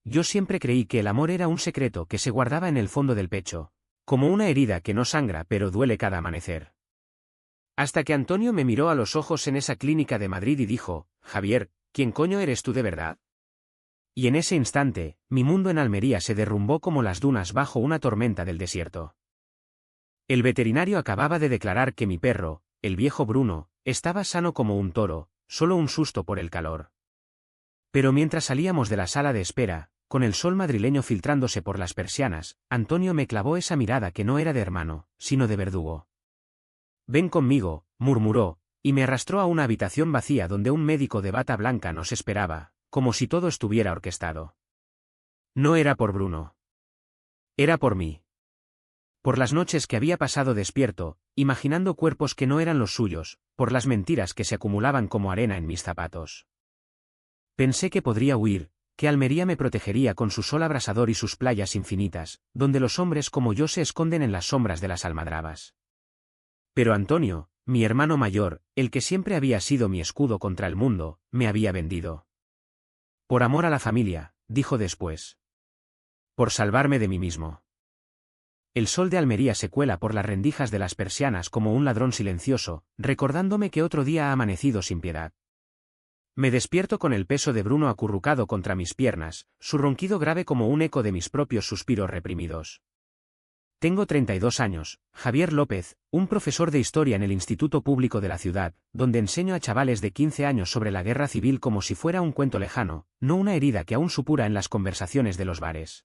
Yo siempre creí que el amor era un secreto que se guardaba en el fondo del pecho, como una herida que no sangra pero duele cada amanecer. Hasta que Antonio me miró a los ojos en esa clínica de Madrid y dijo, Javier, ¿quién coño eres tú de verdad? Y en ese instante, mi mundo en Almería se derrumbó como las dunas bajo una tormenta del desierto. El veterinario acababa de declarar que mi perro, el viejo Bruno, estaba sano como un toro, solo un susto por el calor. Pero mientras salíamos de la sala de espera, con el sol madrileño filtrándose por las persianas, Antonio me clavó esa mirada que no era de hermano, sino de verdugo. Ven conmigo, murmuró, y me arrastró a una habitación vacía donde un médico de bata blanca nos esperaba, como si todo estuviera orquestado. No era por Bruno. Era por mí. Por las noches que había pasado despierto, imaginando cuerpos que no eran los suyos, por las mentiras que se acumulaban como arena en mis zapatos. Pensé que podría huir, que Almería me protegería con su sol abrasador y sus playas infinitas, donde los hombres como yo se esconden en las sombras de las almadrabas. Pero Antonio, mi hermano mayor, el que siempre había sido mi escudo contra el mundo, me había vendido. Por amor a la familia, dijo después. Por salvarme de mí mismo. El sol de Almería se cuela por las rendijas de las persianas como un ladrón silencioso, recordándome que otro día ha amanecido sin piedad. Me despierto con el peso de Bruno acurrucado contra mis piernas, su ronquido grave como un eco de mis propios suspiros reprimidos. Tengo 32 años, Javier López, un profesor de historia en el Instituto Público de la ciudad, donde enseño a chavales de 15 años sobre la guerra civil como si fuera un cuento lejano, no una herida que aún supura en las conversaciones de los bares.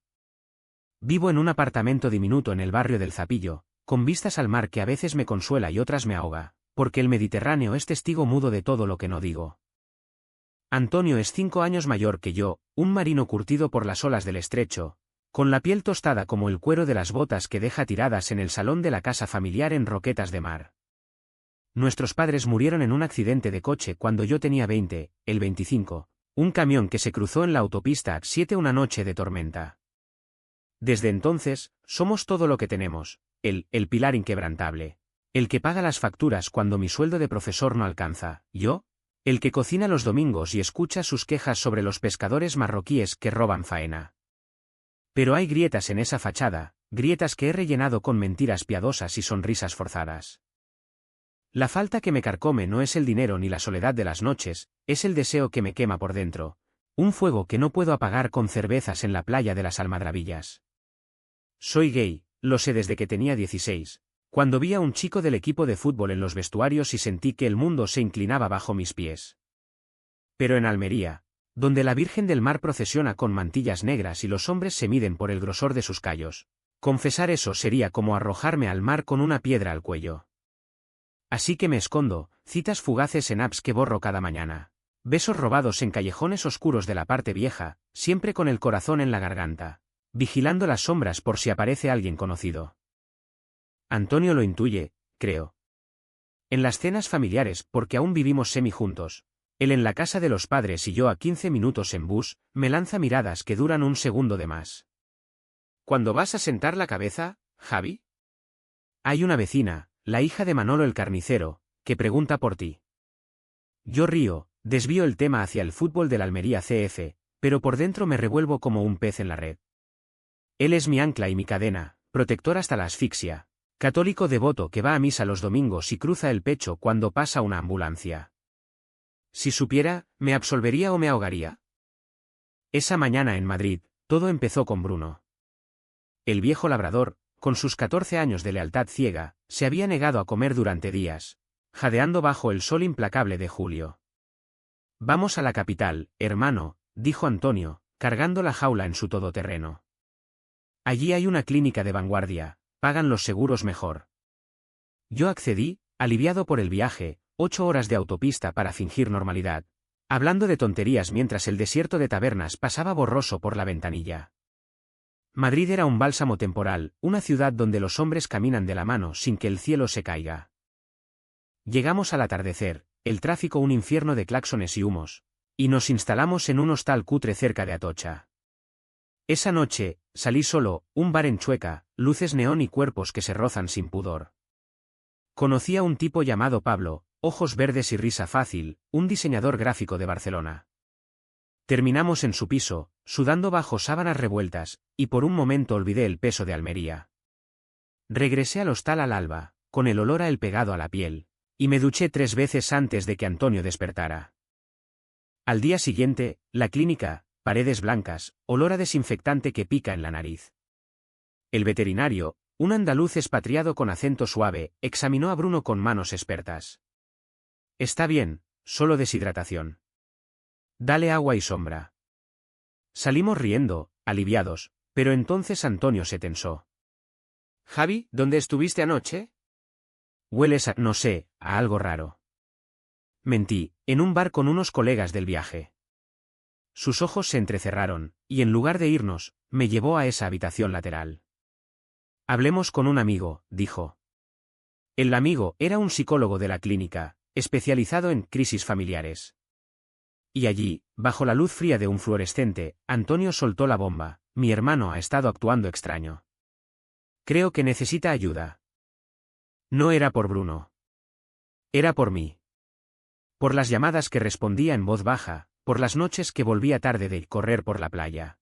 Vivo en un apartamento diminuto en el barrio del Zapillo, con vistas al mar que a veces me consuela y otras me ahoga, porque el Mediterráneo es testigo mudo de todo lo que no digo. Antonio es 5 años mayor que yo, un marino curtido por las olas del estrecho, con la piel tostada como el cuero de las botas que deja tiradas en el salón de la casa familiar en Roquetas de Mar. Nuestros padres murieron en un accidente de coche cuando yo tenía 20, el 25, un camión que se cruzó en la autopista A7 una noche de tormenta. Desde entonces, somos todo lo que tenemos, el pilar inquebrantable, el que paga las facturas cuando mi sueldo de profesor no alcanza, yo, el que cocina los domingos y escucha sus quejas sobre los pescadores marroquíes que roban faena. Pero hay grietas en esa fachada, grietas que he rellenado con mentiras piadosas y sonrisas forzadas. La falta que me carcome no es el dinero ni la soledad de las noches, es el deseo que me quema por dentro, un fuego que no puedo apagar con cervezas en la playa de las Almadrabillas. Soy gay, lo sé desde que tenía 16, cuando vi a un chico del equipo de fútbol en los vestuarios y sentí que el mundo se inclinaba bajo mis pies. Pero en Almería, donde la Virgen del Mar procesiona con mantillas negras y los hombres se miden por el grosor de sus callos, confesar eso sería como arrojarme al mar con una piedra al cuello. Así que me escondo, citas fugaces en apps que borro cada mañana, besos robados en callejones oscuros de la parte vieja, siempre con el corazón en la garganta, vigilando las sombras por si aparece alguien conocido. Antonio lo intuye, creo. En las cenas familiares, porque aún vivimos semijuntos, él en la casa de los padres y yo a 15 minutos en bus, me lanza miradas que duran un segundo de más. ¿Cuándo vas a sentar la cabeza, Javi? Hay una vecina, la hija de Manolo el carnicero, que pregunta por ti. Yo río, desvío el tema hacia el fútbol del Almería CF, pero por dentro me revuelvo como un pez en la red. Él es mi ancla y mi cadena, protector hasta la asfixia, católico devoto que va a misa los domingos y cruza el pecho cuando pasa una ambulancia. Si supiera, ¿me absolvería o me ahogaría? Esa mañana en Madrid, todo empezó con Bruno. El viejo labrador, con sus 14 años de lealtad ciega, se había negado a comer durante días, jadeando bajo el sol implacable de julio. Vamos a la capital, hermano, dijo Antonio, cargando la jaula en su todoterreno. Allí hay una clínica de vanguardia, pagan los seguros mejor. Yo accedí, aliviado por el viaje, 8 horas de autopista para fingir normalidad, hablando de tonterías mientras el desierto de tabernas pasaba borroso por la ventanilla. Madrid era un bálsamo temporal, una ciudad donde los hombres caminan de la mano sin que el cielo se caiga. Llegamos al atardecer, el tráfico un infierno de claxones y humos, y nos instalamos en un hostal cutre cerca de Atocha. Esa noche, salí solo, un bar en Chueca, luces neón y cuerpos que se rozan sin pudor. Conocí a un tipo llamado Pablo, ojos verdes y risa fácil, un diseñador gráfico de Barcelona. Terminamos en su piso, sudando bajo sábanas revueltas, y por un momento olvidé el peso de Almería. Regresé al hostal al alba, con el olor a él pegado a la piel, y me duché 3 veces antes de que Antonio despertara. Al día siguiente, la clínica, paredes blancas, olor a desinfectante que pica en la nariz. El veterinario, un andaluz expatriado con acento suave, examinó a Bruno con manos expertas. Está bien, solo deshidratación. Dale agua y sombra. Salimos riendo, aliviados, pero entonces Antonio se tensó. Javi, ¿dónde estuviste anoche? Hueles a, no sé, a algo raro. Mentí, en un bar con unos colegas del viaje. Sus ojos se entrecerraron, y en lugar de irnos, me llevó a esa habitación lateral. Hablemos con un amigo, dijo. El amigo era un psicólogo de la clínica, especializado en crisis familiares. Y allí, bajo la luz fría de un fluorescente, Antonio soltó la bomba. Mi hermano ha estado actuando extraño. Creo que necesita ayuda. No era por Bruno. Era por mí. Por las llamadas que respondía en voz baja, por las noches que volvía tarde de correr por la playa.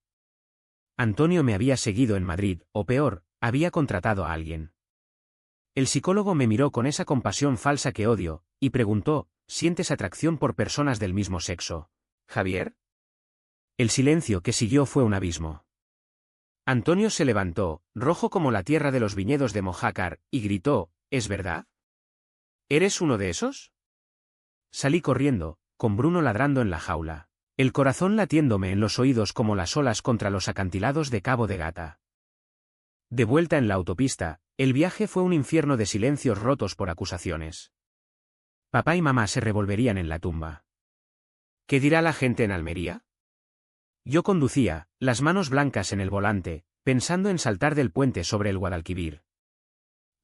Antonio me había seguido en Madrid, o peor, había contratado a alguien. El psicólogo me miró con esa compasión falsa que odio, y preguntó, ¿sientes atracción por personas del mismo sexo, Javier? El silencio que siguió fue un abismo. Antonio se levantó, rojo como la tierra de los viñedos de Mojácar, y gritó, ¿es verdad? ¿Eres uno de esos? Salí corriendo, con Bruno ladrando en la jaula, el corazón latiéndome en los oídos como las olas contra los acantilados de Cabo de Gata. De vuelta en la autopista, el viaje fue un infierno de silencios rotos por acusaciones. Papá y mamá se revolverían en la tumba. ¿Qué dirá la gente en Almería? Yo conducía, las manos blancas en el volante, pensando en saltar del puente sobre el Guadalquivir.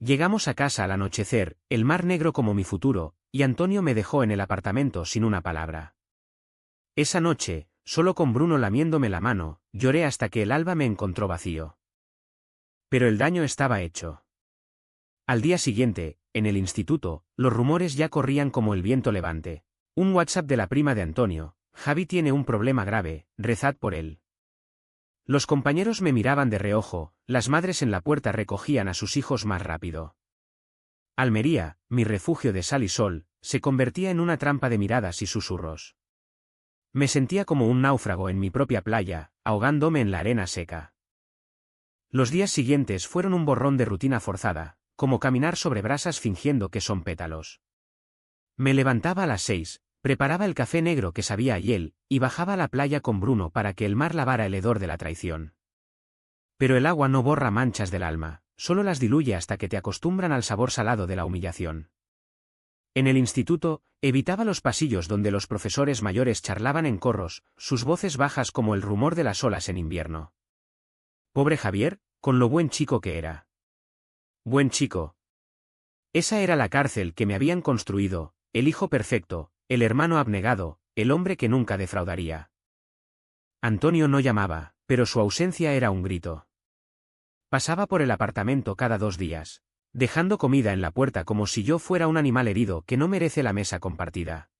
Llegamos a casa al anochecer, el mar negro como mi futuro, y Antonio me dejó en el apartamento sin una palabra. Esa noche, solo con Bruno lamiéndome la mano, lloré hasta que el alba me encontró vacío. Pero el daño estaba hecho. Al día siguiente, en el instituto, los rumores ya corrían como el viento levante. Un WhatsApp de la prima de Antonio: Javi tiene un problema grave, rezad por él. Los compañeros me miraban de reojo, las madres en la puerta recogían a sus hijos más rápido. Almería, mi refugio de sal y sol, se convertía en una trampa de miradas y susurros. Me sentía como un náufrago en mi propia playa, ahogándome en la arena seca. Los días siguientes fueron un borrón de rutina forzada, como caminar sobre brasas fingiendo que son pétalos. Me levantaba a las 6, preparaba el café negro que sabía a hiel, y bajaba a la playa con Bruno para que el mar lavara el hedor de la traición. Pero el agua no borra manchas del alma, solo las diluye hasta que te acostumbran al sabor salado de la humillación. En el instituto, evitaba los pasillos donde los profesores mayores charlaban en corros, sus voces bajas como el rumor de las olas en invierno. Pobre Javier, con lo buen chico que era. Buen chico. Esa era la cárcel que me habían construido, el hijo perfecto, el hermano abnegado, el hombre que nunca defraudaría. Antonio no llamaba, pero su ausencia era un grito. Pasaba por el apartamento cada 2 días, dejando comida en la puerta como si yo fuera un animal herido que no merece la mesa compartida.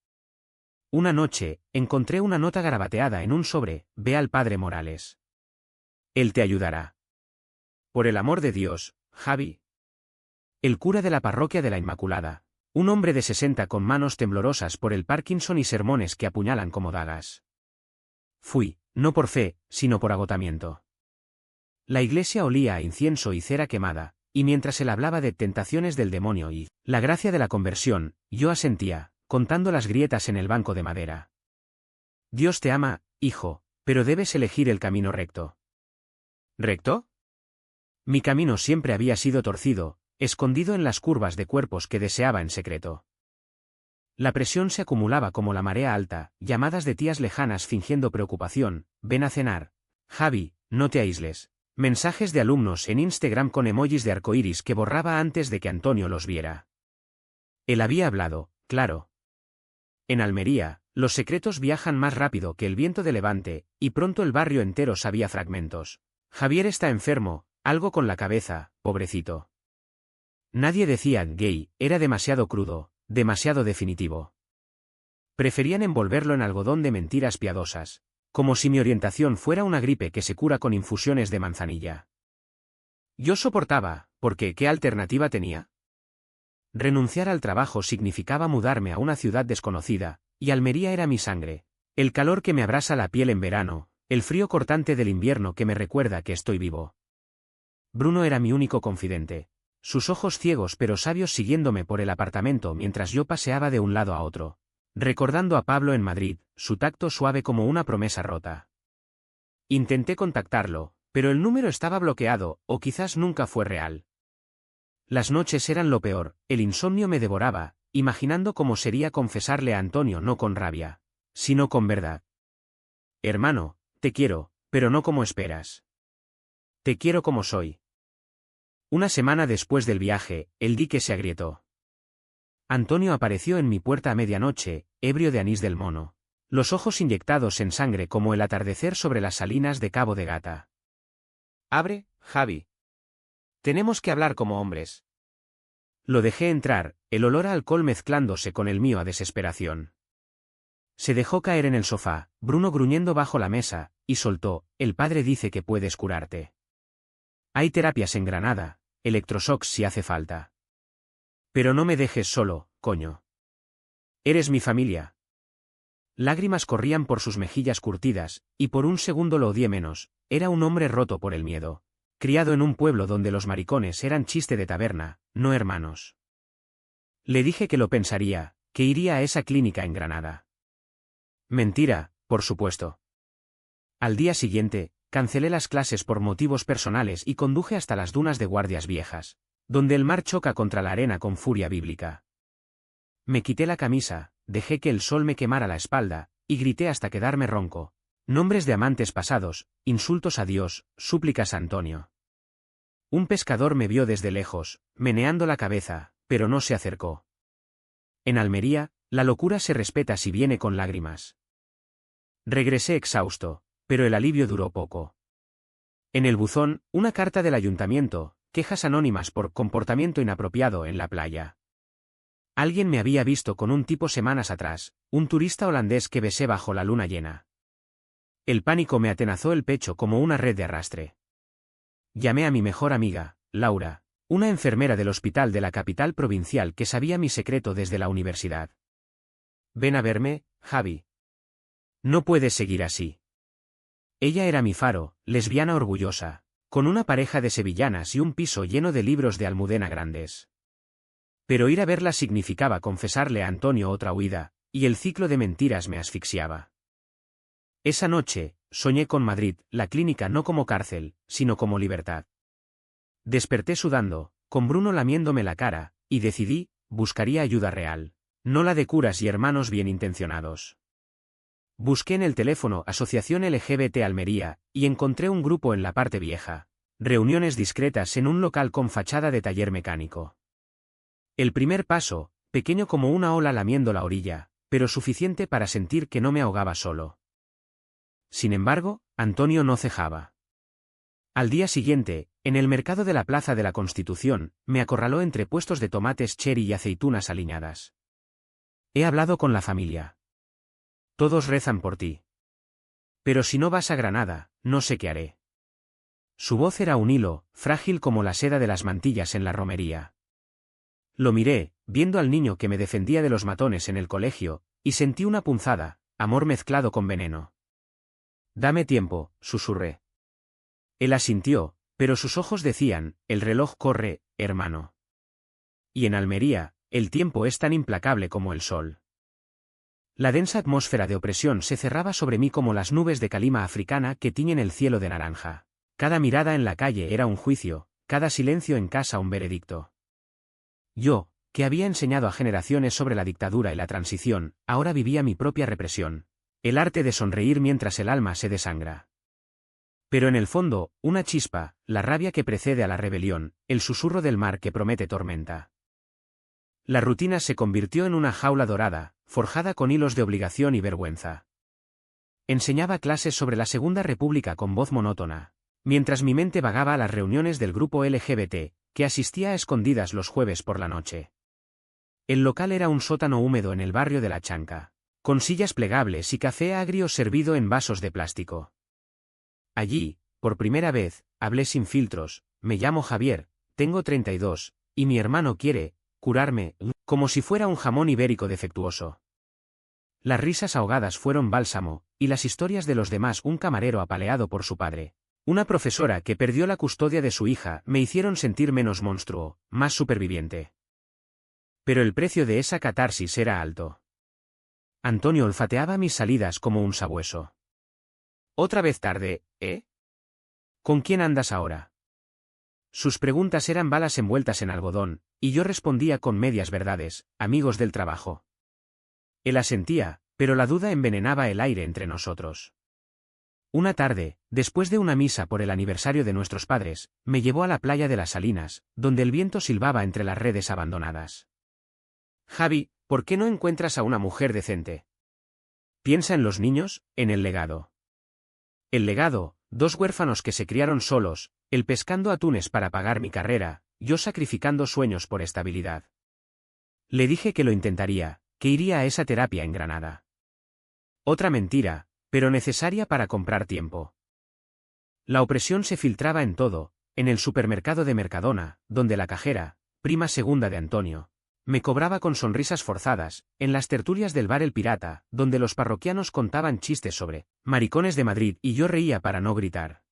Una noche, encontré una nota garabateada en un sobre: ve al padre Morales. Él te ayudará. Por el amor de Dios, Javi. El cura de la parroquia de la Inmaculada, un hombre de 60 con manos temblorosas por el Parkinson y sermones que apuñalan como dagas. Fui, no por fe, sino por agotamiento. La iglesia olía a incienso y cera quemada, y mientras él hablaba de tentaciones del demonio y la gracia de la conversión, yo asentía, contando las grietas en el banco de madera. Dios te ama, hijo, pero debes elegir el camino recto. ¿Recto? Mi camino siempre había sido torcido, escondido en las curvas de cuerpos que deseaba en secreto. La presión se acumulaba como la marea alta, llamadas de tías lejanas fingiendo preocupación: ven a cenar, Javi, no te aísles. Mensajes de alumnos en Instagram con emojis de arcoíris que borraba antes de que Antonio los viera. Él había hablado, claro. En Almería, los secretos viajan más rápido que el viento de levante, y pronto el barrio entero sabía fragmentos. Javier está enfermo, algo con la cabeza, pobrecito. Nadie decía gay, era demasiado crudo, demasiado definitivo. Preferían envolverlo en algodón de mentiras piadosas. como si mi orientación fuera una gripe que se cura con infusiones de manzanilla. Yo soportaba, porque ¿qué alternativa tenía? Renunciar al trabajo significaba mudarme a una ciudad desconocida, y Almería era mi sangre, el calor que me abrasa la piel en verano, el frío cortante del invierno que me recuerda que estoy vivo. Bruno era mi único confidente, sus ojos ciegos pero sabios siguiéndome por el apartamento mientras yo paseaba de un lado a otro, recordando a Pablo en Madrid, su tacto suave como una promesa rota. Intenté contactarlo, pero el número estaba bloqueado, o quizás nunca fue real. Las noches eran lo peor, el insomnio me devoraba, imaginando cómo sería confesarle a Antonio no con rabia, sino con verdad. Hermano, te quiero, pero no como esperas. Te quiero como soy. Una semana después del viaje, el dique se agrietó. Antonio apareció en mi puerta a medianoche, ebrio de anís del mono, los ojos inyectados en sangre como el atardecer sobre las salinas de Cabo de Gata. Abre, Javi. Tenemos que hablar como hombres. Lo dejé entrar, el olor a alcohol mezclándose con el mío a desesperación. Se dejó caer en el sofá, Bruno gruñendo bajo la mesa, y soltó: el padre dice que puedes curarte. Hay terapias en Granada, electroshocks si hace falta. Pero no me dejes solo, coño. Eres mi familia. Lágrimas corrían por sus mejillas curtidas, y por un segundo lo odié menos, era un hombre roto por el miedo. Criado en un pueblo donde los maricones eran chiste de taberna, no hermanos. Le dije que lo pensaría, que iría a esa clínica en Granada. Mentira, por supuesto. Al día siguiente, cancelé las clases por motivos personales y conduje hasta las dunas de Guardias Viejas, donde el mar choca contra la arena con furia bíblica. Me quité la camisa, dejé que el sol me quemara la espalda, y grité hasta quedarme ronco. Nombres de amantes pasados, insultos a Dios, súplicas a Antonio. Un pescador me vio desde lejos, meneando la cabeza, pero no se acercó. En Almería, la locura se respeta si viene con lágrimas. Regresé exhausto, pero el alivio duró poco. En el buzón, una carta del ayuntamiento, quejas anónimas por comportamiento inapropiado en la playa. Alguien me había visto con un tipo semanas atrás, un turista holandés que besé bajo la luna llena. El pánico me atenazó el pecho como una red de arrastre. Llamé a mi mejor amiga, Laura, una enfermera del hospital de la capital provincial que sabía mi secreto desde la universidad. Ven a verme, Javi. No puedes seguir así. Ella era mi faro, lesbiana orgullosa, con una pareja de sevillanas y un piso lleno de libros de Almudena grandes. Pero ir a verla significaba confesarle a Antonio otra huida, y el ciclo de mentiras me asfixiaba. Esa noche, soñé con Madrid, la clínica no como cárcel, sino como libertad. Desperté sudando, con Bruno lamiéndome la cara, y decidí, buscaría ayuda real, no la de curas y hermanos bien intencionados. Busqué en el teléfono Asociación LGBT Almería, y encontré un grupo en la parte vieja, reuniones discretas en un local con fachada de taller mecánico. El primer paso, pequeño como una ola lamiendo la orilla, pero suficiente para sentir que no me ahogaba solo. Sin embargo, Antonio no cejaba. Al día siguiente, en el mercado de la Plaza de la Constitución, me acorraló entre puestos de tomates cherry y aceitunas aliñadas. He hablado con la familia. Todos rezan por ti. Pero si no vas a Granada, no sé qué haré. Su voz era un hilo, frágil como la seda de las mantillas en la romería. Lo miré, viendo al niño que me defendía de los matones en el colegio, y sentí una punzada, amor mezclado con veneno. Dame tiempo, susurré. Él asintió, pero sus ojos decían: el reloj corre, hermano. Y en Almería, el tiempo es tan implacable como el sol. La densa atmósfera de opresión se cerraba sobre mí como las nubes de calima africana que tiñen el cielo de naranja. Cada mirada en la calle era un juicio, cada silencio en casa un veredicto. Yo, que había enseñado a generaciones sobre la dictadura y la transición, ahora vivía mi propia represión. El arte de sonreír mientras el alma se desangra. Pero en el fondo, una chispa, la rabia que precede a la rebelión, el susurro del mar que promete tormenta. La rutina se convirtió en una jaula dorada, forjada con hilos de obligación y vergüenza. Enseñaba clases sobre la Segunda República con voz monótona, mientras mi mente vagaba a las reuniones del grupo LGBT, que asistía a escondidas los jueves por la noche. El local era un sótano húmedo en el barrio de La Chanca. con sillas plegables y café agrio servido en vasos de plástico. Allí, por primera vez, hablé sin filtros: me llamo Javier, tengo 32, y mi hermano quiere curarme, como si fuera un jamón ibérico defectuoso. Las risas ahogadas fueron bálsamo, y las historias de los demás, un camarero apaleado por su padre, una profesora que perdió la custodia de su hija, me hicieron sentir menos monstruo, más superviviente. Pero el precio de esa catarsis era alto. Antonio olfateaba mis salidas como un sabueso. «Otra vez tarde, ¿eh? ¿Con quién andas ahora?». Sus preguntas eran balas envueltas en algodón, y yo respondía con medias verdades: amigos del trabajo. Él asentía, pero la duda envenenaba el aire entre nosotros. Una tarde, después de una misa por el aniversario de nuestros padres, me llevó a la playa de las Salinas, donde el viento silbaba entre las redes abandonadas. «Javi, ¿por qué no encuentras a una mujer decente? Piensa en los niños, en el legado». El legado: 2 huérfanos que se criaron solos, él pescando atunes para pagar mi carrera, yo sacrificando sueños por estabilidad. Le dije que lo intentaría, que iría a esa terapia en Granada. Otra mentira, pero necesaria para comprar tiempo. La opresión se filtraba en todo: en el supermercado de Mercadona, donde la cajera, prima segunda de Antonio, me cobraba con sonrisas forzadas; en las tertulias del bar El Pirata, donde los parroquianos contaban chistes sobre maricones de Madrid y yo reía para no gritar.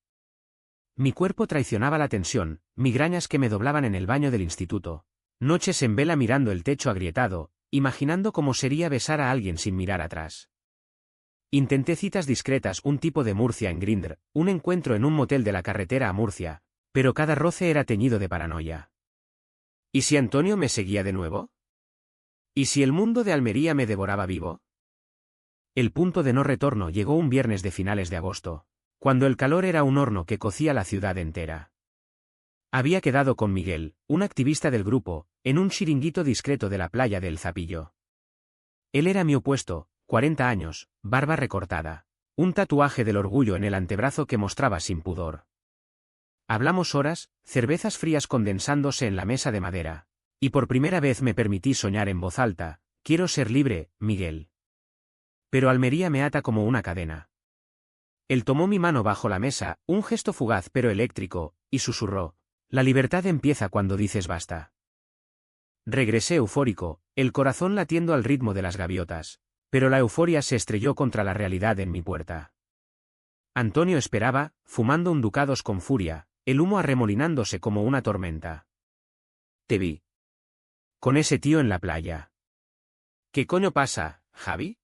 Mi cuerpo traicionaba la tensión, migrañas que me doblaban en el baño del instituto, noches en vela mirando el techo agrietado, imaginando cómo sería besar a alguien sin mirar atrás. Intenté citas discretas: un tipo de Murcia en Grindr, un encuentro en un motel de la carretera a Murcia, pero cada roce era teñido de paranoia. ¿Y si Antonio me seguía de nuevo? ¿Y si el mundo de Almería me devoraba vivo? El punto de no retorno llegó un viernes de finales de agosto, cuando el calor era un horno que cocía la ciudad entera. Había quedado con Miguel, un activista del grupo, en un chiringuito discreto de la playa del Zapillo. Él era mi opuesto: 40 años, barba recortada, un tatuaje del orgullo en el antebrazo que mostraba sin pudor. Hablamos horas, cervezas frías condensándose en la mesa de madera, y por primera vez me permití soñar en voz alta: quiero ser libre, Miguel. Pero Almería me ata como una cadena. Él tomó mi mano bajo la mesa, un gesto fugaz pero eléctrico, y susurró: la libertad empieza cuando dices basta. Regresé eufórico, el corazón latiendo al ritmo de las gaviotas, pero la euforia se estrelló contra la realidad en mi puerta. Antonio esperaba, fumando un Ducados con furia, el humo arremolinándose como una tormenta. «Te vi con ese tío en la playa». «¿Qué coño pasa, Javi?».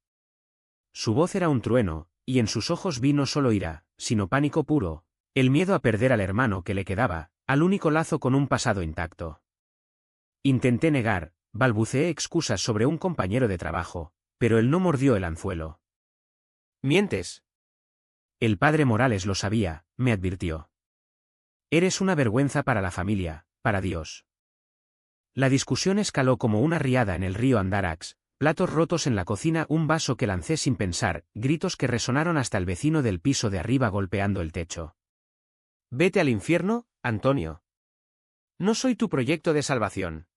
Su voz era un trueno, y en sus ojos vi no solo ira, sino pánico puro, el miedo a perder al hermano que le quedaba, al único lazo con un pasado intacto. Intenté negar, balbuceé excusas sobre un compañero de trabajo, pero él no mordió el anzuelo. «¿Mientes?». El padre Morales lo sabía, me advirtió. «Eres una vergüenza para la familia, para Dios». La discusión escaló como una riada en el río Andarax, platos rotos en la cocina, un vaso que lancé sin pensar, gritos que resonaron hasta el vecino del piso de arriba golpeando el techo. «Vete al infierno, Antonio. No soy tu proyecto de salvación».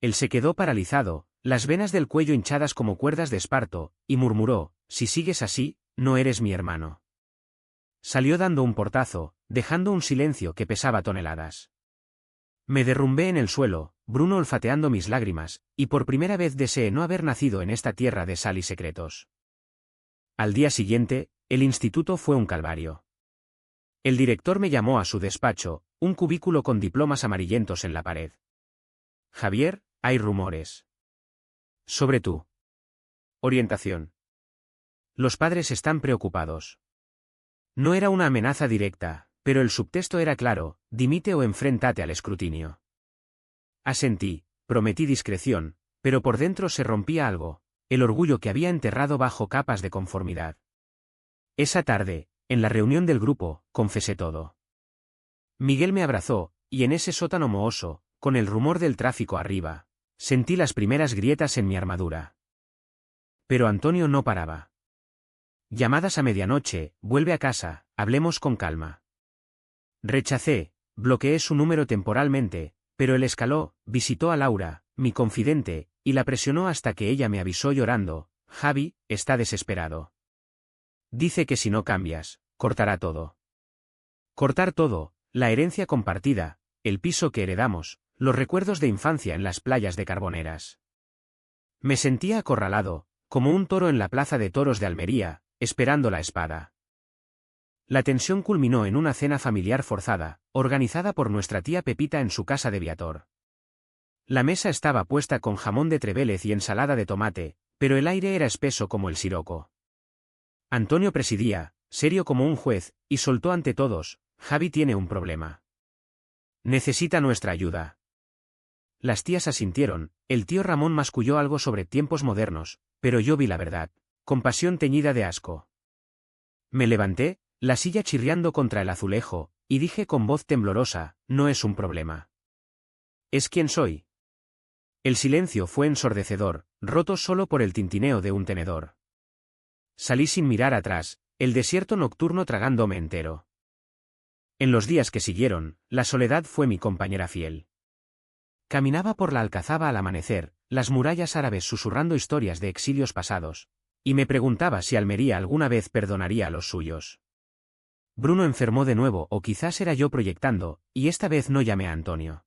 Él se quedó paralizado, las venas del cuello hinchadas como cuerdas de esparto, y murmuró: «Si sigues así, no eres mi hermano». Salió dando un portazo, dejando un silencio que pesaba toneladas. Me derrumbé en el suelo, Bruno olfateando mis lágrimas, y por primera vez deseé no haber nacido en esta tierra de sal y secretos. Al día siguiente, el instituto fue un calvario. El director me llamó a su despacho, un cubículo con diplomas amarillentos en la pared. «Javier, hay rumores sobre tu orientación. Los padres están preocupados». No era una amenaza directa, pero el subtexto era claro: dimite o enfréntate al escrutinio. Asentí, prometí discreción, pero por dentro se rompía algo, el orgullo que había enterrado bajo capas de conformidad. Esa tarde, en la reunión del grupo, confesé todo. Miguel me abrazó, y en ese sótano mohoso, con el rumor del tráfico arriba, sentí las primeras grietas en mi armadura. Pero Antonio no paraba. Llamadas a medianoche: vuelve a casa, hablemos con calma. Rechacé, bloqueé su número temporalmente, pero él escaló, visitó a Laura, mi confidente, y la presionó hasta que ella me avisó llorando: Javi, está desesperado. Dice que si no cambias, cortará todo. Cortar todo, la herencia compartida, el piso que heredamos, los recuerdos de infancia en las playas de Carboneras. Me sentía acorralado, como un toro en la plaza de toros de Almería, esperando la espada. La tensión culminó en una cena familiar forzada, organizada por nuestra tía Pepita en su casa de Viator. La mesa estaba puesta con jamón de Trevélez y ensalada de tomate, pero el aire era espeso como el siroco. Antonio presidía, serio como un juez, y soltó ante todos: Javi tiene un problema. Necesita nuestra ayuda. Las tías asintieron, el tío Ramón masculló algo sobre tiempos modernos, pero yo vi la verdad, con pasión teñida de asco. Me levanté, la silla chirriando contra el azulejo, y dije con voz temblorosa: no es un problema. Es quien soy. El silencio fue ensordecedor, roto solo por el tintineo de un tenedor. Salí sin mirar atrás, el desierto nocturno tragándome entero. En los días que siguieron, la soledad fue mi compañera fiel. Caminaba por la Alcazaba al amanecer, las murallas árabes susurrando historias de exilios pasados, y me preguntaba si Almería alguna vez perdonaría a los suyos. Bruno enfermó de nuevo, o quizás era yo proyectando, y esta vez no llamé a Antonio.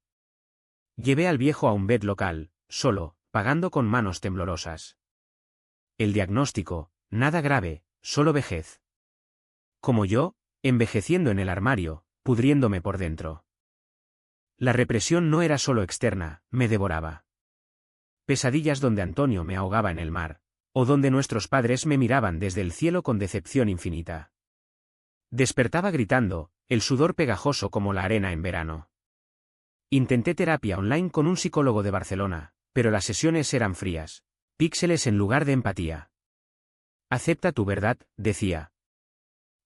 Llevé al viejo a un bed local, solo, pagando con manos temblorosas. El diagnóstico: nada grave, solo vejez. Como yo, envejeciendo en el armario, pudriéndome por dentro. La represión no era solo externa, me devoraba. Pesadillas donde Antonio me ahogaba en el mar, o donde nuestros padres me miraban desde el cielo con decepción infinita. Despertaba gritando, el sudor pegajoso como la arena en verano. Intenté terapia online con un psicólogo de Barcelona, pero las sesiones eran frías, píxeles en lugar de empatía. Acepta tu verdad, decía.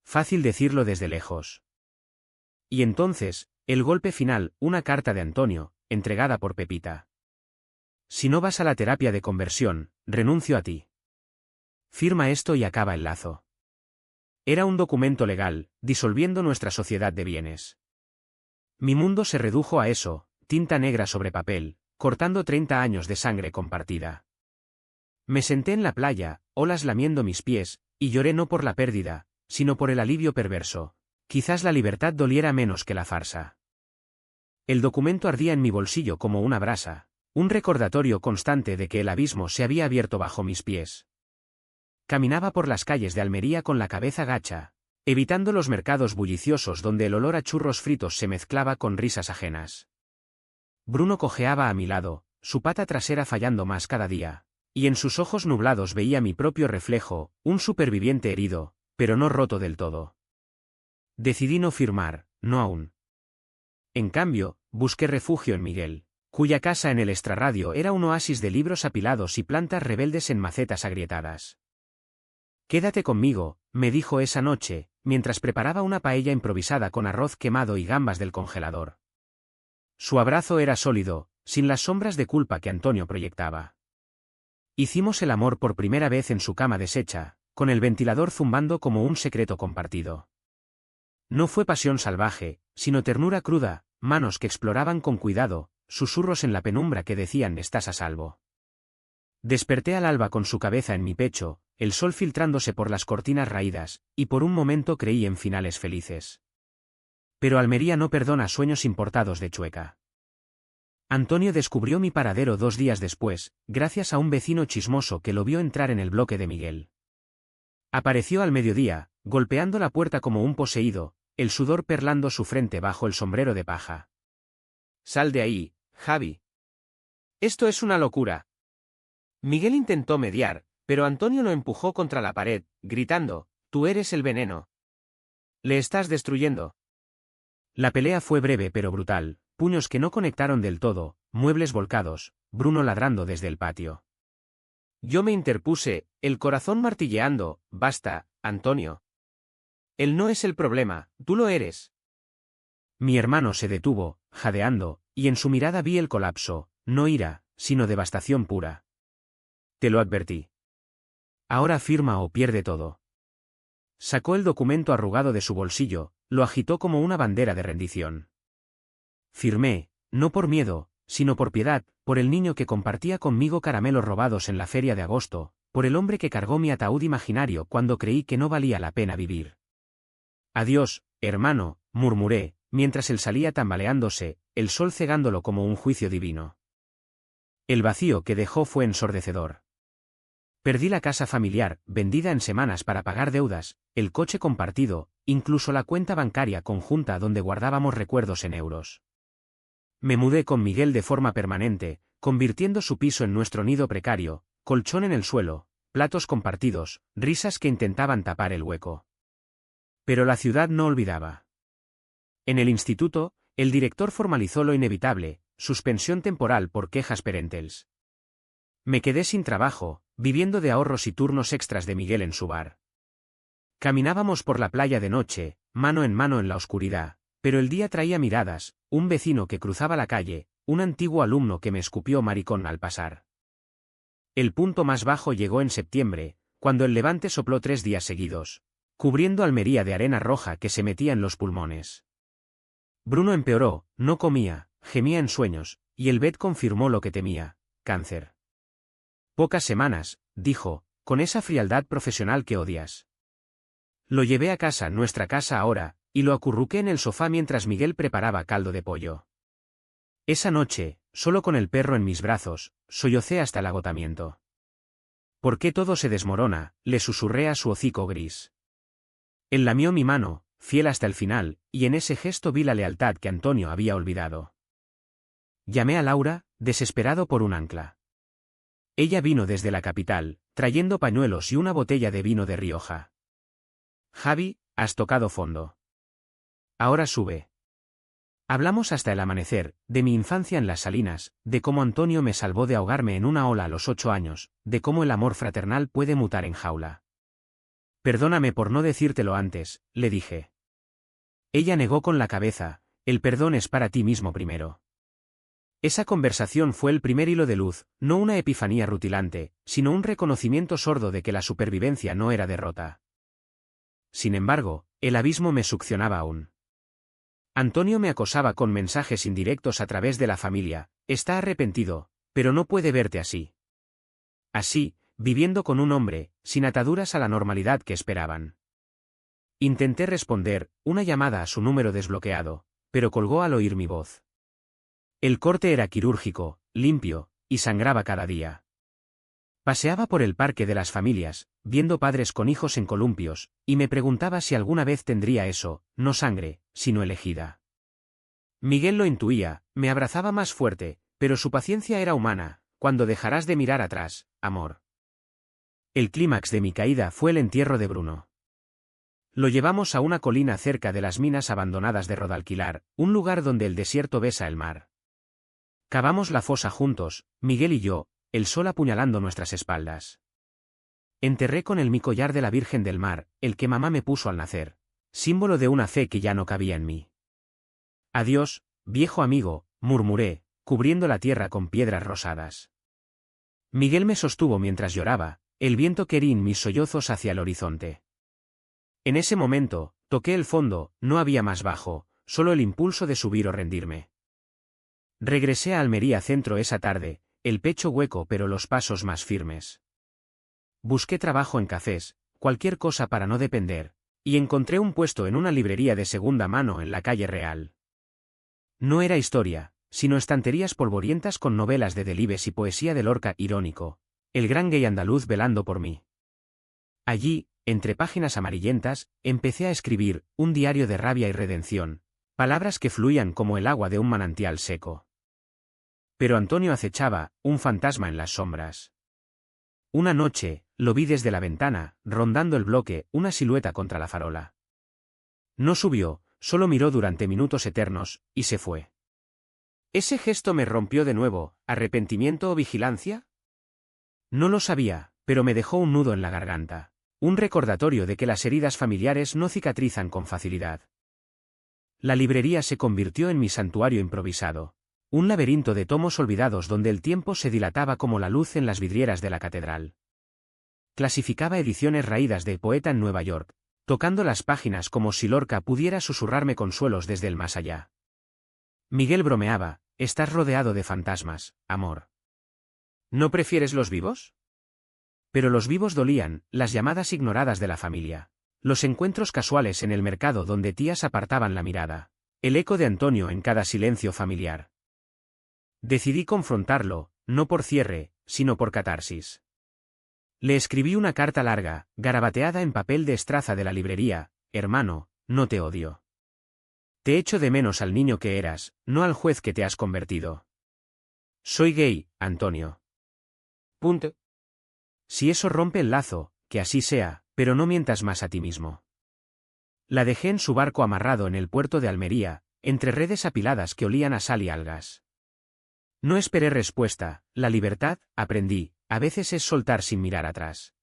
Fácil decirlo desde lejos. Y entonces, el golpe final, una carta de Antonio, entregada por Pepita. Si no vas a la terapia de conversión, renuncio a ti. Firma esto y acaba el lazo. Era un documento legal, disolviendo nuestra sociedad de bienes. Mi mundo se redujo a eso, tinta negra sobre papel, cortando 30 años de sangre compartida. Me senté en la playa, olas lamiendo mis pies, y lloré no por la pérdida, sino por el alivio perverso. Quizás la libertad doliera menos que la farsa. El documento ardía en mi bolsillo como una brasa, un recordatorio constante de que el abismo se había abierto bajo mis pies. Caminaba por las calles de Almería con la cabeza gacha, evitando los mercados bulliciosos donde el olor a churros fritos se mezclaba con risas ajenas. Bruno cojeaba a mi lado, su pata trasera fallando más cada día, y en sus ojos nublados veía mi propio reflejo, un superviviente herido, pero no roto del todo. Decidí no firmar, no aún. En cambio, busqué refugio en Miguel, cuya casa en el extrarradio era un oasis de libros apilados y plantas rebeldes en macetas agrietadas. Quédate conmigo, me dijo esa noche, mientras preparaba una paella improvisada con arroz quemado y gambas del congelador. Su abrazo era sólido, sin las sombras de culpa que Antonio proyectaba. Hicimos el amor por primera vez en su cama deshecha, con el ventilador zumbando como un secreto compartido. No fue pasión salvaje, sino ternura cruda, manos que exploraban con cuidado, susurros en la penumbra que decían: estás a salvo. Desperté al alba con su cabeza en mi pecho, el sol filtrándose por las cortinas raídas, y por un momento creí en finales felices. Pero Almería no perdona sueños importados de Chueca. Antonio descubrió mi paradero 2 días después, gracias a un vecino chismoso que lo vio entrar en el bloque de Miguel. Apareció al mediodía, golpeando la puerta como un poseído, el sudor perlando su frente bajo el sombrero de paja. Sal de ahí, Javi. Esto es una locura. Miguel intentó mediar, pero Antonio lo empujó contra la pared, gritando: tú eres el veneno. Le estás destruyendo. La pelea fue breve pero brutal, puños que no conectaron del todo, muebles volcados, Bruno ladrando desde el patio. Yo me interpuse, el corazón martilleando: basta, Antonio. Él no es el problema, tú lo eres. Mi hermano se detuvo, jadeando, y en su mirada vi el colapso, no ira, sino devastación pura. Te lo advertí. Ahora firma o pierde todo. Sacó el documento arrugado de su bolsillo, lo agitó como una bandera de rendición. Firmé, no por miedo, sino por piedad, por el niño que compartía conmigo caramelos robados en la feria de agosto, por el hombre que cargó mi ataúd imaginario cuando creí que no valía la pena vivir. Adiós, hermano, murmuré, mientras él salía tambaleándose, el sol cegándolo como un juicio divino. El vacío que dejó fue ensordecedor. Perdí la casa familiar, vendida en semanas para pagar deudas, el coche compartido, incluso la cuenta bancaria conjunta donde guardábamos recuerdos en euros. Me mudé con Miguel de forma permanente, convirtiendo su piso en nuestro nido precario, colchón en el suelo, platos compartidos, risas que intentaban tapar el hueco. Pero la ciudad no olvidaba. En el instituto, el director formalizó lo inevitable, suspensión temporal por quejas parentales. Me quedé sin trabajo, viviendo de ahorros y turnos extras de Miguel en su bar. Caminábamos por la playa de noche, mano en la oscuridad, pero el día traía miradas, un vecino que cruzaba la calle, un antiguo alumno que me escupió maricón al pasar. El punto más bajo llegó en septiembre, cuando el levante sopló 3 días seguidos, cubriendo Almería de arena roja que se metía en los pulmones. Bruno empeoró, no comía, gemía en sueños, y el vet confirmó lo que temía, cáncer. Pocas semanas, dijo, con esa frialdad profesional que odias. Lo llevé a casa, nuestra casa ahora, y lo acurruqué en el sofá mientras Miguel preparaba caldo de pollo. Esa noche, solo con el perro en mis brazos, sollocé hasta el agotamiento. ¿Por qué todo se desmorona?, le susurré a su hocico gris. Él lamió mi mano, fiel hasta el final, y en ese gesto vi la lealtad que Antonio había olvidado. Llamé a Laura, desesperado por un ancla. Ella vino desde la capital, trayendo pañuelos y una botella de vino de Rioja. Javi, has tocado fondo. Ahora sube. Hablamos hasta el amanecer, de mi infancia en las Salinas, de cómo Antonio me salvó de ahogarme en una ola a los 8 años, de cómo el amor fraternal puede mutar en jaula. Perdóname por no decírtelo antes, le dije. Ella negó con la cabeza, el perdón es para ti mismo primero. Esa conversación fue el primer hilo de luz, no una epifanía rutilante, sino un reconocimiento sordo de que la supervivencia no era derrota. Sin embargo, el abismo me succionaba aún. Antonio me acosaba con mensajes indirectos a través de la familia, está arrepentido, pero no puede verte así. Así, viviendo con un hombre, sin ataduras a la normalidad que esperaban. Intenté responder, una llamada a su número desbloqueado, pero colgó al oír mi voz. El corte era quirúrgico, limpio, y sangraba cada día. Paseaba por el parque de las familias, viendo padres con hijos en columpios, y me preguntaba si alguna vez tendría eso, no sangre, sino elegida. Miguel lo intuía, me abrazaba más fuerte, pero su paciencia era humana. Cuando dejarás de mirar atrás, amor. El clímax de mi caída fue el entierro de Bruno. Lo llevamos a una colina cerca de las minas abandonadas de Rodalquilar, un lugar donde el desierto besa el mar. Cavamos la fosa juntos, Miguel y yo, el sol apuñalando nuestras espaldas. Enterré con él mi collar de la Virgen del Mar, el que mamá me puso al nacer, símbolo de una fe que ya no cabía en mí. Adiós, viejo amigo, murmuré, cubriendo la tierra con piedras rosadas. Miguel me sostuvo mientras lloraba, el viento quería mis sollozos hacia el horizonte. En ese momento, toqué el fondo, no había más bajo, solo el impulso de subir o rendirme. Regresé a Almería Centro esa tarde, el pecho hueco pero los pasos más firmes. Busqué trabajo en cafés, cualquier cosa para no depender, y encontré un puesto en una librería de segunda mano en la calle Real. No era historia, sino estanterías polvorientas con novelas de Delibes y poesía de Lorca irónico, el gran gay andaluz velando por mí. Allí, entre páginas amarillentas, empecé a escribir, un diario de rabia y redención, palabras que fluían como el agua de un manantial seco. Pero Antonio acechaba, un fantasma en las sombras. Una noche, lo vi desde la ventana, rondando el bloque, una silueta contra la farola. No subió, solo miró durante minutos eternos, y se fue. ¿Ese gesto me rompió de nuevo, arrepentimiento o vigilancia? No lo sabía, pero me dejó un nudo en la garganta, un recordatorio de que las heridas familiares no cicatrizan con facilidad. La librería se convirtió en mi santuario improvisado, un laberinto de tomos olvidados donde el tiempo se dilataba como la luz en las vidrieras de la catedral. Clasificaba ediciones raídas de poeta en Nueva York, tocando las páginas como si Lorca pudiera susurrarme consuelos desde el más allá. Miguel bromeaba, estás rodeado de fantasmas, amor. ¿No prefieres los vivos? Pero los vivos dolían, las llamadas ignoradas de la familia. Los encuentros casuales en el mercado donde tías apartaban la mirada. El eco de Antonio en cada silencio familiar. Decidí confrontarlo, no por cierre, sino por catarsis. Le escribí una carta larga, garabateada en papel de estraza de la librería: hermano, no te odio. Te echo de menos al niño que eras, no al juez que te has convertido. Soy gay, Antonio. Punto. Si eso rompe el lazo, que así sea, pero no mientas más a ti mismo. La dejé en su barco amarrado en el puerto de Almería, entre redes apiladas que olían a sal y algas. No esperé respuesta. La libertad, aprendí, a veces es soltar sin mirar atrás.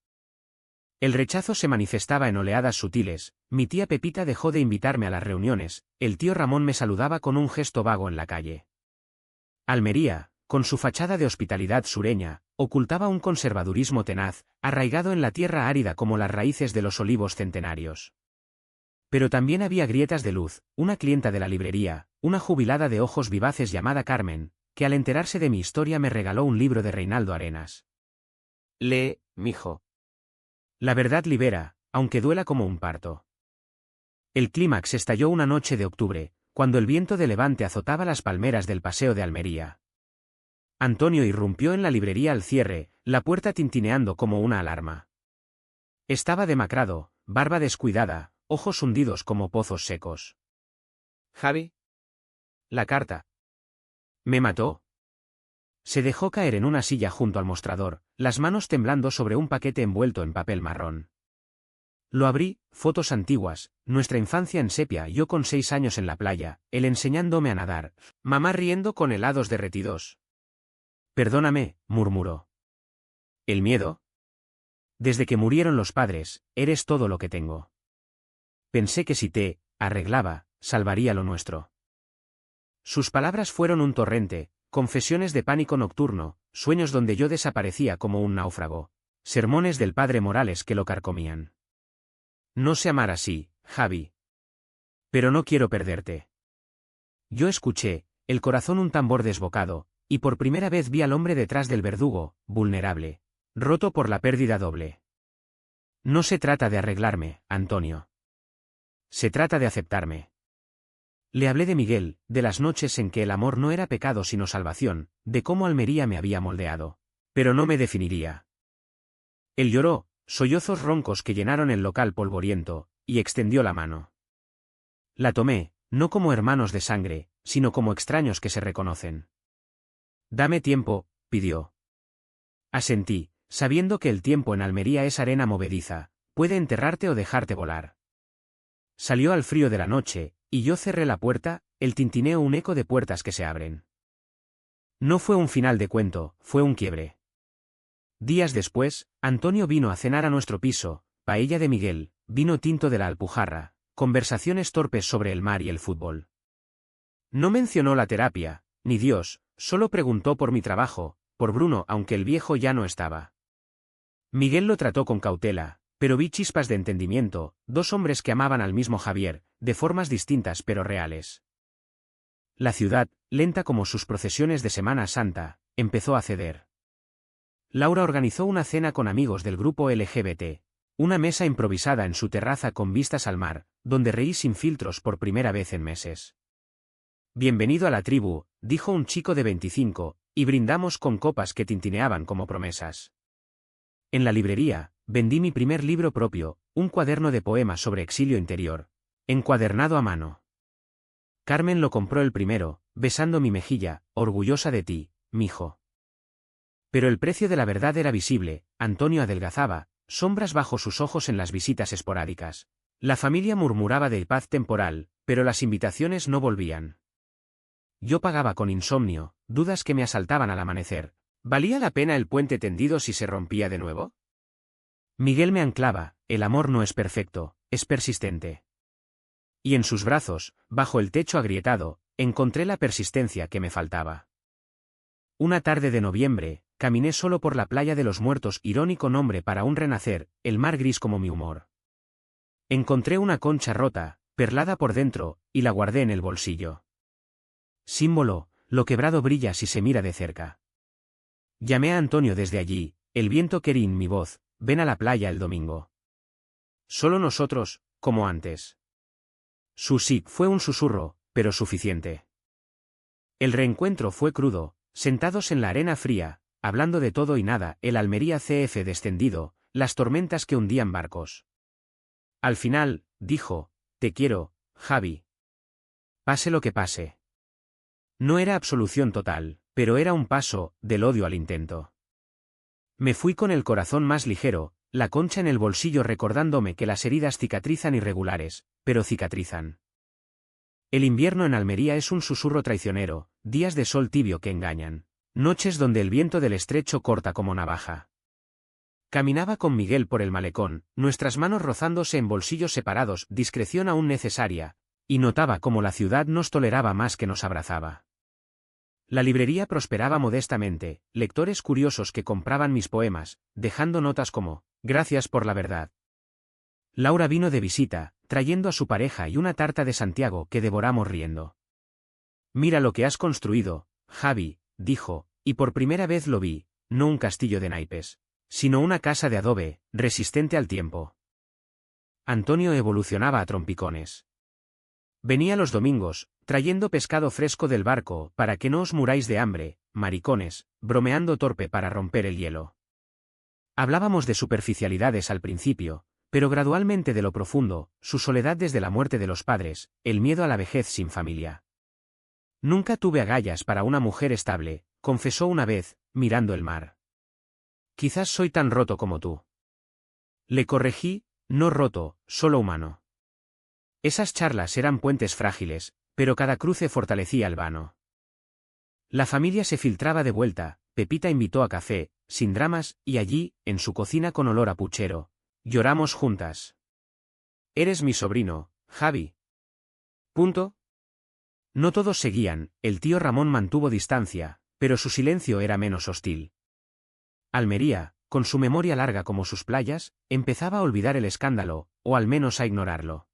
El rechazo se manifestaba en oleadas sutiles. Mi tía Pepita dejó de invitarme a las reuniones, el tío Ramón me saludaba con un gesto vago en la calle. Almería, con su fachada de hospitalidad sureña, ocultaba un conservadurismo tenaz, arraigado en la tierra árida como las raíces de los olivos centenarios. Pero también había grietas de luz. Una clienta de la librería, una jubilada de ojos vivaces llamada Carmen, que al enterarse de mi historia me regaló un libro de Reinaldo Arenas. Lee, mijo. La verdad libera, aunque duela como un parto. El clímax estalló una noche de octubre, cuando el viento de levante azotaba las palmeras del paseo de Almería. Antonio irrumpió en la librería al cierre, la puerta tintineando como una alarma. Estaba demacrado, barba descuidada, ojos hundidos como pozos secos. Javi. La carta. ¿Me mató? Se dejó caer en una silla junto al mostrador, las manos temblando sobre un paquete envuelto en papel marrón. Lo abrí, fotos antiguas, nuestra infancia en sepia, yo con 6 años en la playa, él enseñándome a nadar, mamá riendo con helados derretidos. Perdóname, murmuró. ¿El miedo? Desde que murieron los padres, eres todo lo que tengo. Pensé que si te arreglaba, salvaría lo nuestro. Sus palabras fueron un torrente, confesiones de pánico nocturno, sueños donde yo desaparecía como un náufrago, sermones del padre Morales que lo carcomían. No sé amar así, Javi. Pero no quiero perderte. Yo escuché, el corazón un tambor desbocado, y por primera vez vi al hombre detrás del verdugo, vulnerable, roto por la pérdida doble. No se trata de arreglarme, Antonio. Se trata de aceptarme. Le hablé de Miguel, de las noches en que el amor no era pecado sino salvación, de cómo Almería me había moldeado. Pero no me definiría. Él lloró, sollozos roncos que llenaron el local polvoriento, y extendió la mano. La tomé, no como hermanos de sangre, sino como extraños que se reconocen. Dame tiempo, pidió. Asentí, sabiendo que el tiempo en Almería es arena movediza, puede enterrarte o dejarte volar. Salió al frío de la noche, y yo cerré la puerta, el tintineo un eco de puertas que se abren. No fue un final de cuento, fue un quiebre. Días después, Antonio vino a cenar a nuestro piso, paella de Miguel, vino tinto de la Alpujarra, conversaciones torpes sobre el mar y el fútbol. No mencionó la terapia, ni Dios, solo preguntó por mi trabajo, por Bruno aunque el viejo ya no estaba. Miguel lo trató con cautela, pero vi chispas de entendimiento, 2 hombres que amaban al mismo Javier, de formas distintas pero reales. La ciudad, lenta como sus procesiones de Semana Santa, empezó a ceder. Laura organizó una cena con amigos del grupo LGBT, una mesa improvisada en su terraza con vistas al mar, donde reí sin filtros por primera vez en meses. Bienvenido a la tribu, dijo un chico de 25, y brindamos con copas que tintineaban como promesas. En la librería, vendí mi primer libro propio, un cuaderno de poemas sobre exilio interior, encuadernado a mano. Carmen lo compró el primero, besando mi mejilla, orgullosa de ti, mijo. Pero el precio de la verdad era visible, Antonio adelgazaba, sombras bajo sus ojos en las visitas esporádicas. La familia murmuraba de paz temporal, pero las invitaciones no volvían. Yo pagaba con insomnio, dudas que me asaltaban al amanecer. ¿Valía la pena el puente tendido si se rompía de nuevo? Miguel me anclaba, el amor no es perfecto, es persistente. Y en sus brazos, bajo el techo agrietado, encontré la persistencia que me faltaba. Una tarde de noviembre, caminé solo por la playa de los Muertos, irónico nombre para un renacer, el mar gris como mi humor. Encontré una concha rota, perlada por dentro, y la guardé en el bolsillo. Símbolo, lo quebrado brilla si se mira de cerca. Llamé a Antonio desde allí, el viento quería mi voz, ven a la playa el domingo. Solo nosotros, como antes. Su sí fue un susurro, pero suficiente. El reencuentro fue crudo, sentados en la arena fría, hablando de todo y nada, el Almería CF descendido, las tormentas que hundían barcos. Al final, dijo, te quiero, Javi. Pase lo que pase. No era absolución total, pero era un paso, del odio al intento. Me fui con el corazón más ligero, la concha en el bolsillo recordándome que las heridas cicatrizan irregulares, pero cicatrizan. El invierno en Almería es un susurro traicionero, días de sol tibio que engañan, noches donde el viento del estrecho corta como navaja. Caminaba con Miguel por el malecón, nuestras manos rozándose en bolsillos separados, discreción aún necesaria, y notaba cómo la ciudad nos toleraba más que nos abrazaba. La librería prosperaba modestamente, lectores curiosos que compraban mis poemas, dejando notas como, gracias por la verdad. Laura vino de visita, trayendo a su pareja y una tarta de Santiago que devoramos riendo. Mira lo que has construido, Javi, dijo, y por primera vez lo vi, no un castillo de naipes, sino una casa de adobe, resistente al tiempo. Antonio evolucionaba a trompicones. Venía los domingos, trayendo pescado fresco del barco, para que no os muráis de hambre, maricones, bromeando torpe para romper el hielo. Hablábamos de superficialidades al principio, pero gradualmente de lo profundo, su soledad desde la muerte de los padres, el miedo a la vejez sin familia. Nunca tuve agallas para una mujer estable, confesó una vez, mirando el mar. Quizás soy tan roto como tú. Le corregí, no roto, solo humano. Esas charlas eran puentes frágiles, pero cada cruce fortalecía el vano. La familia se filtraba de vuelta, Pepita invitó a café, sin dramas, y allí, en su cocina con olor a puchero, lloramos juntas. Eres mi sobrino, Javi. Punto. No todos seguían, el tío Ramón mantuvo distancia, pero su silencio era menos hostil. Almería, con su memoria larga como sus playas, empezaba a olvidar el escándalo, o al menos a ignorarlo.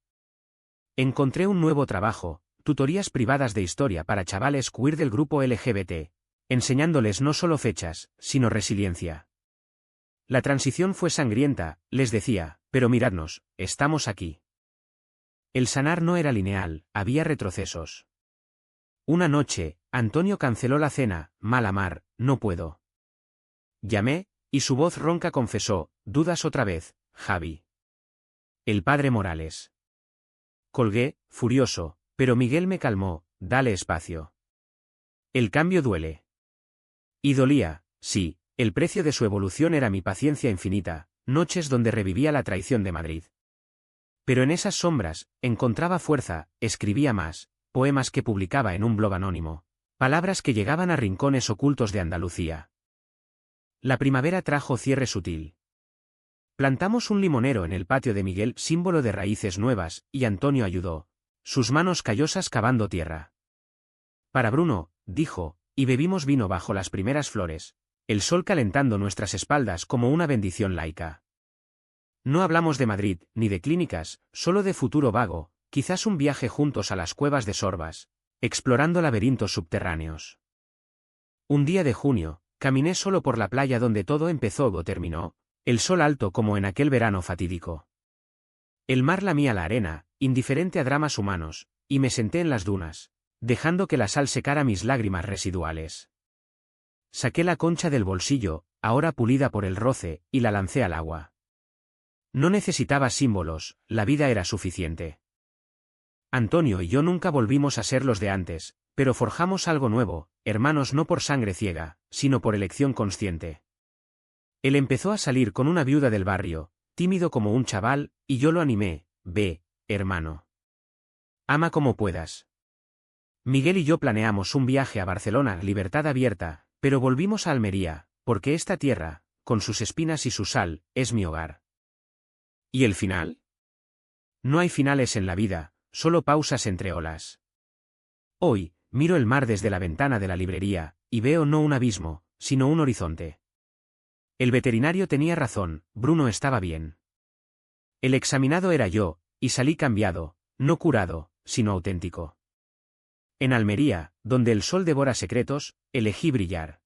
Encontré un nuevo trabajo, tutorías privadas de historia para chavales queer del grupo LGBT, enseñándoles no solo fechas, sino resiliencia. La transición fue sangrienta, les decía, pero miradnos, estamos aquí. El sanar no era lineal, había retrocesos. Una noche, Antonio canceló la cena, mala mar, no puedo. Llamé, y su voz ronca confesó, dudas otra vez, Javi. El padre Morales. Colgué, furioso, pero Miguel me calmó, dale espacio. El cambio duele. Y dolía, sí, el precio de su evolución era mi paciencia infinita, noches donde revivía la traición de Madrid. Pero en esas sombras, encontraba fuerza, escribía más, poemas que publicaba en un blog anónimo, palabras que llegaban a rincones ocultos de Andalucía. La primavera trajo cierre sutil. Plantamos un limonero en el patio de Miguel, símbolo de raíces nuevas, y Antonio ayudó, sus manos callosas cavando tierra. Para Bruno, dijo, y bebimos vino bajo las primeras flores, el sol calentando nuestras espaldas como una bendición laica. No hablamos de Madrid, ni de clínicas, solo de futuro vago, quizás un viaje juntos a las cuevas de Sorbas, explorando laberintos subterráneos. Un día de junio, caminé solo por la playa donde todo empezó o terminó, el sol alto como en aquel verano fatídico. El mar lamía la arena, indiferente a dramas humanos, y me senté en las dunas, dejando que la sal secara mis lágrimas residuales. Saqué la concha del bolsillo, ahora pulida por el roce, y la lancé al agua. No necesitaba símbolos, la vida era suficiente. Antonio y yo nunca volvimos a ser los de antes, pero forjamos algo nuevo, hermanos no por sangre ciega, sino por elección consciente. Él empezó a salir con una viuda del barrio, tímido como un chaval, y yo lo animé, ve, hermano. Ama como puedas. Miguel y yo planeamos un viaje a Barcelona, libertad abierta, pero volvimos a Almería, porque esta tierra, con sus espinas y su sal, es mi hogar. ¿Y el final? No hay finales en la vida, solo pausas entre olas. Hoy, miro el mar desde la ventana de la librería, y veo no un abismo, sino un horizonte. El veterinario tenía razón, Bruno estaba bien. El examinado era yo, y salí cambiado, no curado, sino auténtico. En Almería, donde el sol devora secretos, elegí brillar.